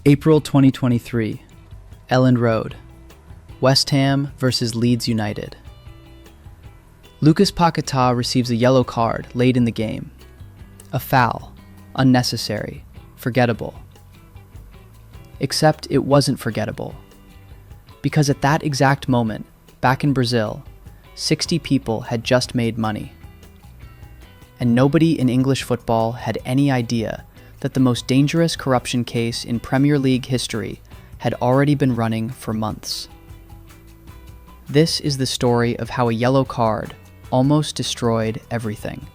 April 2023, Elland Road, West Ham versus Leeds United. Lucas Paquetá receives a yellow card late in the game. A foul, unnecessary, forgettable. Except it wasn't forgettable. Because at that exact moment, back in Brazil, 60 people had just made money. And nobody in English football had any idea that the most dangerous corruption case in Premier League history had already been running for months. This is the story of how a yellow card almost destroyed everything.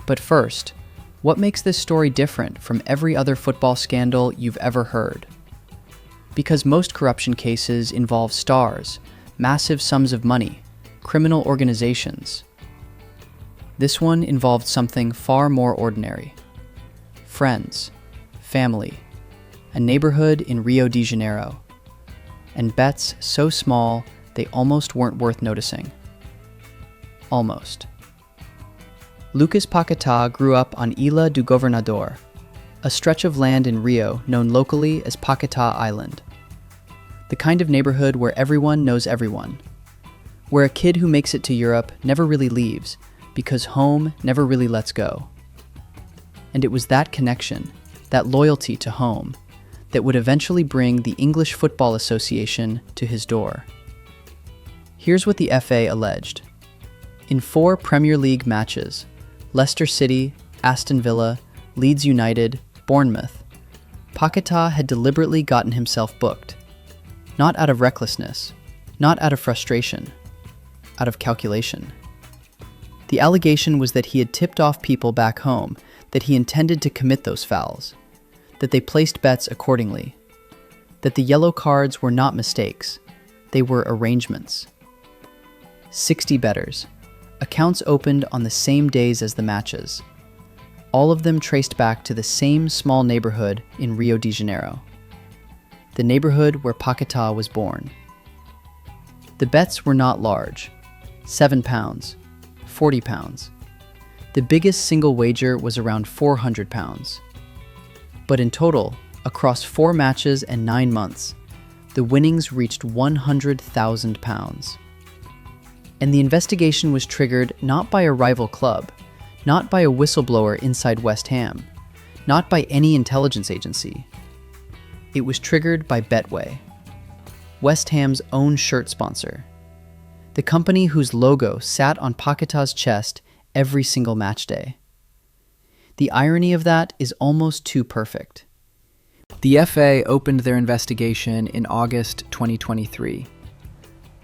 But first, what makes this story different from every other football scandal you've ever heard? Because most corruption cases involve stars, massive sums of money, criminal organizations. This one involved something far more ordinary. Friends, family, a neighborhood in Rio de Janeiro, and bets so small they almost weren't worth noticing. Almost. Lucas Paquetá grew up on Ilha do Governador, a stretch of land in Rio known locally as Paquetá Island. The kind of neighborhood where everyone knows everyone, where a kid who makes it to Europe never really leaves because home never really lets go. And it was that connection, that loyalty to home, that would eventually bring the English Football Association to his door. Here's what the FA alleged. In 4 Premier League matches, Leicester City, Aston Villa, Leeds United, Bournemouth, Paquetá had deliberately gotten himself booked. Not out of recklessness, not out of frustration, out of calculation. The allegation was that he had tipped off people back home that he intended to commit those fouls, that they placed bets accordingly, that the yellow cards were not mistakes, they were arrangements. 60 bettors, accounts opened on the same days as the matches, all of them traced back to the same small neighborhood in Rio de Janeiro, the neighborhood where Paquetá was born. The bets were not large, £7, £40. The biggest single wager was around £400. But in total, across 4 matches and 9 months, the winnings reached £100,000. And the investigation was triggered not by a rival club, not by a whistleblower inside West Ham, not by any intelligence agency. It was triggered by Betway, West Ham's own shirt sponsor, the company whose logo sat on Paquetá's chest every single match day. The irony of that is almost too perfect. The FA opened their investigation in August 2023.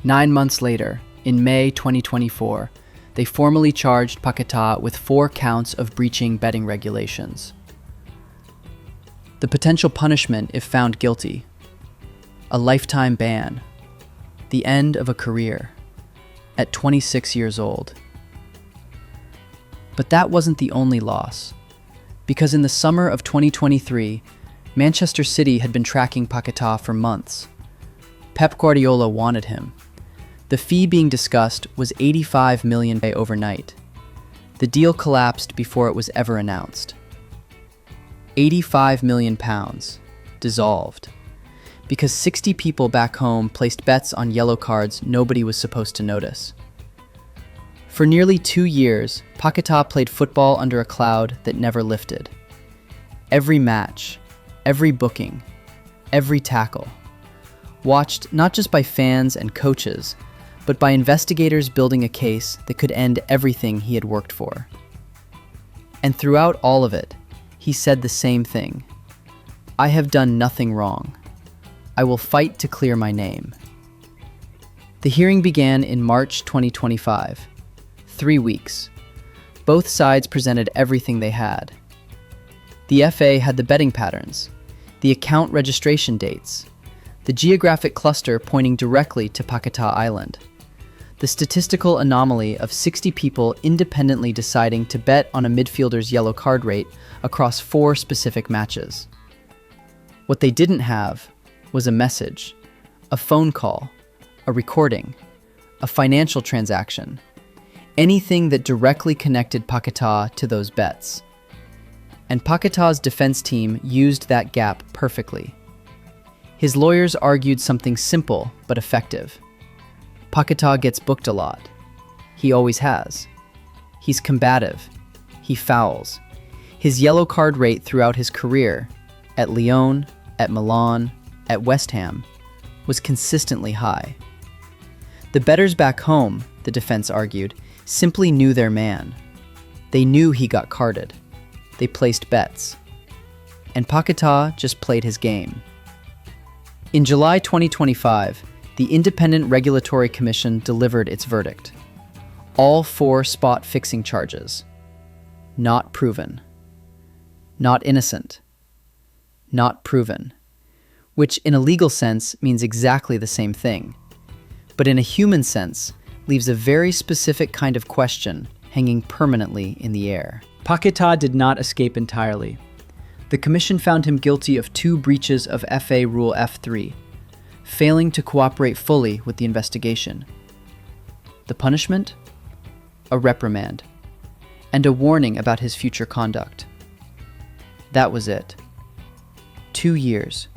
9 months later, in May 2024, they formally charged Paquetá with 4 counts of breaching betting regulations. The potential punishment if found guilty: a lifetime ban, the end of a career, at 26 years old. But that wasn't the only loss, because in the summer of 2023, Manchester City had been tracking Paquetá for months. Pep Guardiola wanted him. The fee being discussed was £85 million overnight. The deal collapsed before it was ever announced. £85 million, dissolved, because 60 people back home placed bets on yellow cards nobody was supposed to notice. For nearly 2 years, Paquetá played football under a cloud that never lifted. Every match, every booking, every tackle, watched not just by fans and coaches, but by investigators building a case that could end everything he had worked for. And throughout all of it, he said the same thing: "I have done nothing wrong. I will fight to clear my name." The hearing began in March 2025. 3 weeks. Both sides presented everything they had. The FA had the betting patterns, the account registration dates, the geographic cluster pointing directly to Paquetá Island, the statistical anomaly of 60 people independently deciding to bet on a midfielder's yellow card rate across 4 specific matches. What they didn't have was a message, a phone call, a recording, a financial transaction, anything that directly connected Paquetá to those bets. And Paquetá's defense team used that gap perfectly. His lawyers argued something simple but effective. Paquetá gets booked a lot. He always has. He's combative. He fouls. His yellow card rate throughout his career, at Lyon, at Milan, at West Ham, was consistently high. The bettors back home, the defense argued, simply knew their man. They knew he got carded. They placed bets. And Paquetá just played his game. In July 2025, the Independent Regulatory Commission delivered its verdict. All 4 spot fixing charges. Not proven. Not innocent. Not proven. Which in a legal sense means exactly the same thing, but in a human sense leaves a very specific kind of question hanging permanently in the air. Paquetá did not escape entirely. The commission found him guilty of 2 breaches of FA Rule F3, failing to cooperate fully with the investigation. The punishment? A reprimand, and a warning about his future conduct. That was it. 2 years,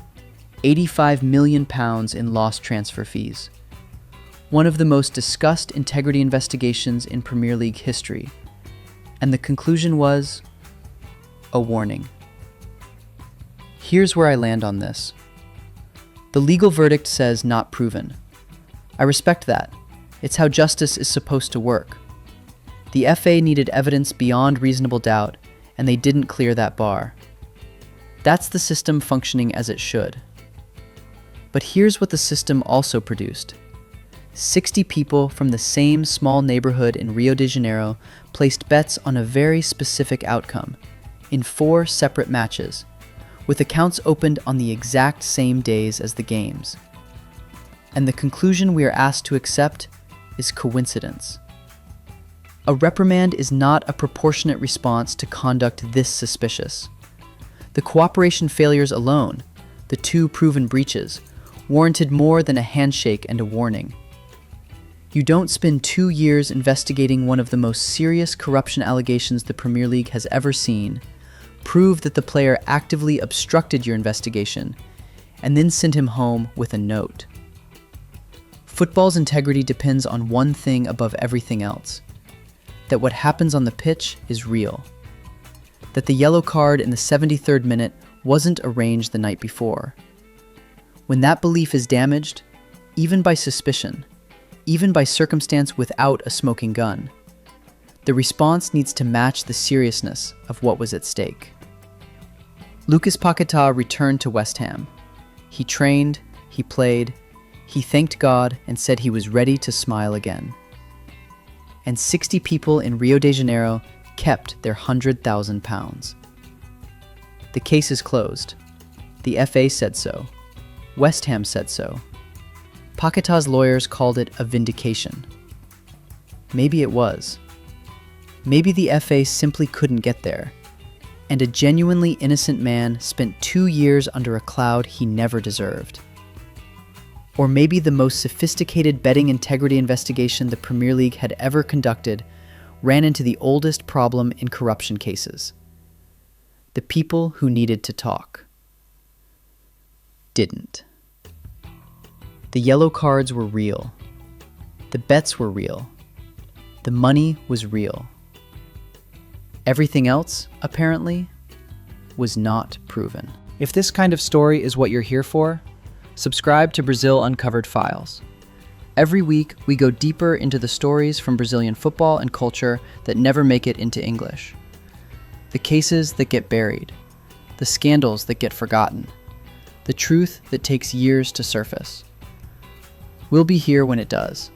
£85 million in lost transfer fees. One of the most discussed integrity investigations in Premier League history. And the conclusion was a warning. Here's where I land on this. The legal verdict says not proven. I respect that. It's how justice is supposed to work. The FA needed evidence beyond reasonable doubt, and they didn't clear that bar. That's the system functioning as it should. But here's what the system also produced. 60 people from the same small neighborhood in Rio de Janeiro placed bets on a very specific outcome in 4 separate matches, with accounts opened on the exact same days as the games. And the conclusion we are asked to accept is coincidence. A reprimand is not a proportionate response to conduct this suspicious. The cooperation failures alone, the 2 proven breaches, warranted more than a handshake and a warning. You don't spend 2 years investigating one of the most serious corruption allegations the Premier League has ever seen, prove that the player actively obstructed your investigation, and then send him home with a note. Football's integrity depends on one thing above everything else: that what happens on the pitch is real. That the yellow card in the 73rd minute wasn't arranged the night before. When that belief is damaged, even by suspicion, even by circumstance without a smoking gun, the response needs to match the seriousness of what was at stake. Lucas Paquetá returned to West Ham. He trained, he played, he thanked God and said he was ready to smile again. And 60 people in Rio de Janeiro kept their £100,000. The case is closed. The FA said so. West Ham said so. Paquetá's lawyers called it a vindication. Maybe it was. Maybe the FA simply couldn't get there, and a genuinely innocent man spent 2 years under a cloud he never deserved. Or maybe the most sophisticated betting integrity investigation the Premier League had ever conducted ran into the oldest problem in corruption cases. The people who needed to talk didn't. The yellow cards were real. The bets were real. The money was real. Everything else, apparently, was not proven. If this kind of story is what you're here for, subscribe to Brazil Uncovered Files. Every week, we go deeper into the stories from Brazilian football and culture that never make it into English. The cases that get buried. The scandals that get forgotten. The truth that takes years to surface. We'll be here when it does.